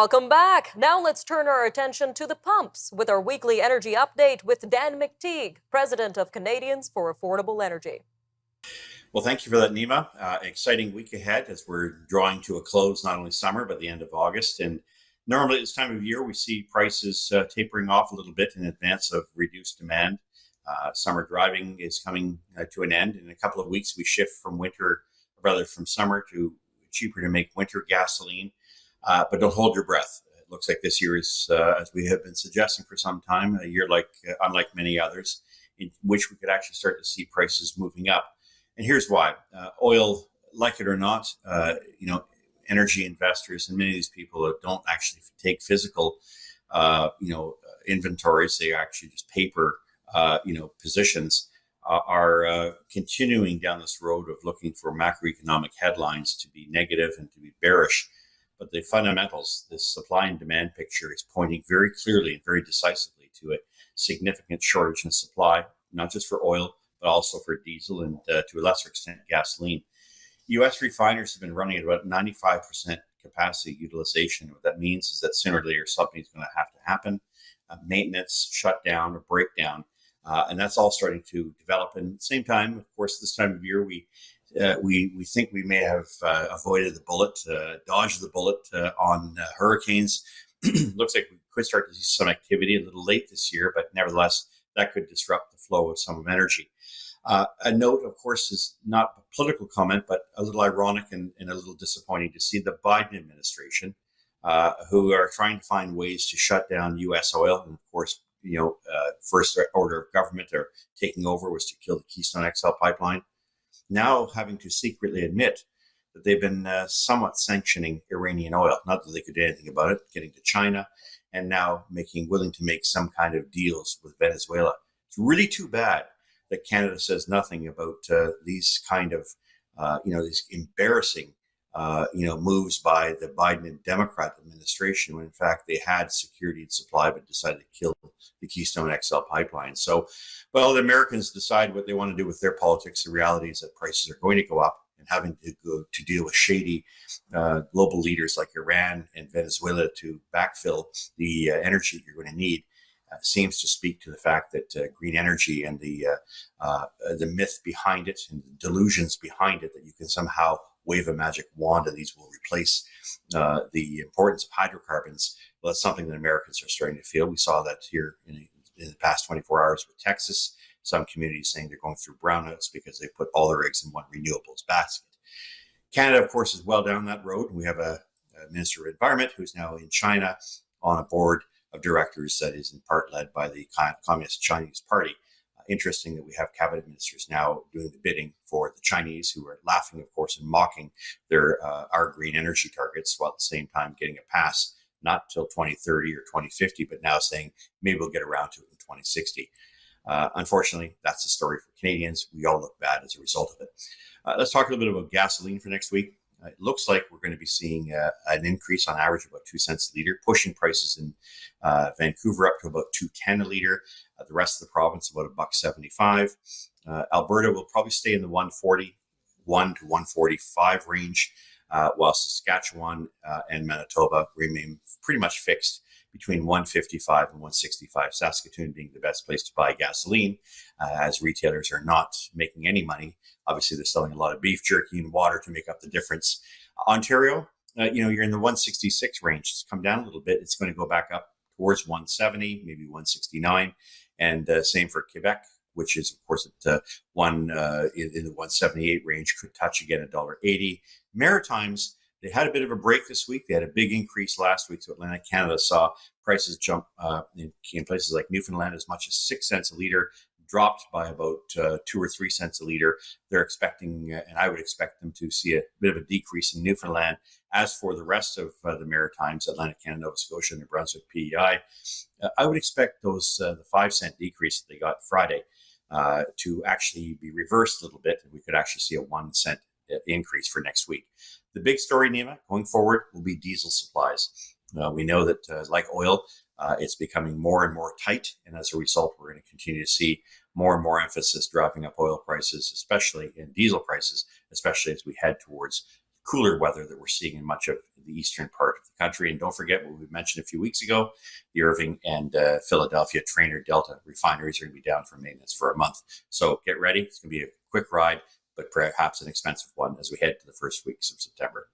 Welcome back. Now let's turn our attention to the pumps with our weekly energy update with Dan McTeague, President of Canadians for Affordable Energy. Well, thank you for that, Nima. Exciting week ahead as we're drawing to a close, not only summer, but the end of August. And normally at this time of year, we see prices tapering off a little bit in advance of reduced demand. Summer driving is coming to an end. In a couple of weeks, we shift from summer to cheaper to make winter gasoline. But don't hold your breath. It looks like this year is, as we have been suggesting for some time, a year unlike many others, in which we could actually start to see prices moving up. And here's why. Oil, like it or not, energy investors and many of these people don't actually take physical, inventories. They actually just paper, positions are continuing down this road of looking for macroeconomic headlines to be negative and to be bearish. But the fundamentals, this supply and demand picture is pointing very clearly and very decisively to a significant shortage in supply, not just for oil, but also for diesel and to a lesser extent, gasoline. U.S. refiners have been running at about 95% capacity utilization. What that means is that sooner or later, something's going to have to happen. Maintenance, shutdown, or breakdown. And that's all starting to develop. And at the same time, of course, this time of year, we think we may have avoided the bullet, dodged the bullet on hurricanes. Looks like we could start to see some activity a little late this year, but nevertheless, that could disrupt the flow of some of energy. A note, of course, is not a political comment, but a little ironic and a little disappointing to see the Biden administration, who are trying to find ways to shut down U.S. oil. And of course, first order of government or taking over was to kill the Keystone XL pipeline. Now having to secretly admit that they've been somewhat sanctioning Iranian oil, not that they could do anything about it, getting to China, and now willing to make some kind of deals with Venezuela. It's really too bad that Canada says nothing about these kind of, these embarrassing, moves by the Biden and Democrat administration, when in fact they had security and supply, but decided to kill the Keystone XL pipeline. So, well, the Americans decide what they want to do with their politics. The reality is that prices are going to go up, and having to go to deal with shady global leaders like Iran and Venezuela to backfill the energy you're going to need seems to speak to the fact that green energy and the myth behind it and the delusions behind it that you can somehow wave a magic wand and these will replace the importance of hydrocarbons. Well, that's something that Americans are starting to feel. We saw that here in the past 24 hours with Texas. Some communities saying they're going through brownouts because they put all their eggs in one renewables basket. Canada, of course, is well down that road. We have a Minister of Environment who's now in China on a board of directors that is in part led by the Communist Chinese Party. Interesting that we have cabinet ministers now doing the bidding for the Chinese, who are laughing, of course, and mocking our green energy targets, while at the same time getting a pass not till 2030 or 2050, but now saying maybe we'll get around to it in 2060. Unfortunately, that's the story for Canadians. We all look bad as a result of it. Let's talk a little bit about gasoline for next week. It looks like we're going to be seeing an increase on average of about 2 cents a liter, pushing prices in Vancouver up to about $2.10 a liter. The rest of the province about $1.75. Alberta will probably stay in the 141 to 145 range, while Saskatchewan and Manitoba remain pretty much fixed between 155 and 165. Saskatoon being the best place to buy gasoline, as retailers are not making any money. Obviously, they're selling a lot of beef jerky and water to make up the difference. Ontario, you're in the 166 range. It's come down a little bit. It's going to go back up towards 170, maybe 169. And same for Quebec, which is, of course, at in the 178 range, could touch again $1.80. Maritimes, they had a bit of a break this week. They had a big increase last week. So Atlantic Canada saw prices jump in places like Newfoundland as much as 6 cents a liter, dropped by about 2 or 3 cents a liter. They're expecting, and I would expect them to see a bit of a decrease in Newfoundland. As for the rest of the Maritimes, Atlantic Canada, Nova Scotia, and New Brunswick, PEI, I would expect those the 5 cent decrease that they got Friday to actually be reversed a little bit. And we could actually see a 1 cent increase for next week. The big story, Nima, going forward will be diesel supplies. We know that, like oil, it's becoming more and more tight. And as a result, we're going to continue to see more and more emphasis driving up oil prices, especially in diesel prices, especially as we head towards cooler weather that we're seeing in much of the eastern part of the country. And don't forget what we mentioned a few weeks ago, the Irving and Philadelphia Trainer Delta refineries are going to be down for maintenance for a month. So get ready. It's going to be a quick ride, but perhaps an expensive one as we head to the first weeks of September.